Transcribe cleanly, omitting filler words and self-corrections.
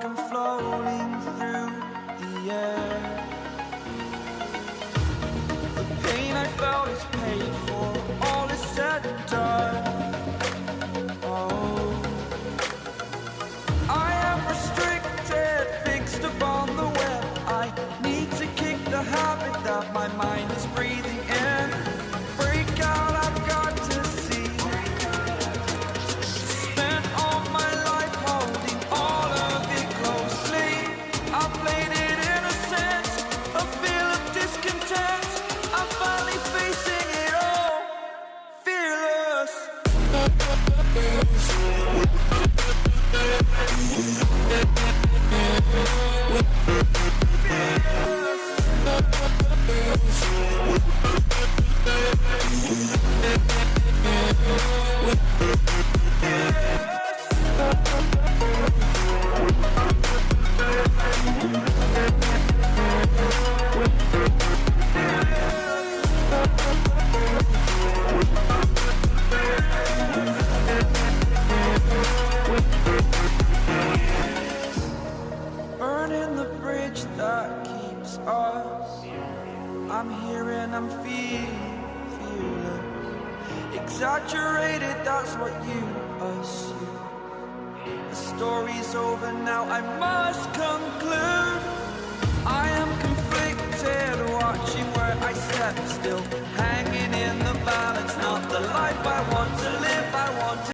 I'm floating through the air. The pain I felt is paid for, all is said and done. Oh, I am restricted, fixed upon the web. I need to kick the habit that my mind is breathing in. Break out, I've got to see. Spent all my life holding all of it closely. I played it innocent, a feel of discontent. I'm finally facing it all, fearless. Burning the bridge that keeps us. I'm here and I'm feeling fearless. Exaggerated, that's what you assume. The story's over now, I must conclude. I am conflicted, watching where I step still, hanging in the balance. Not the life I want to live, I want to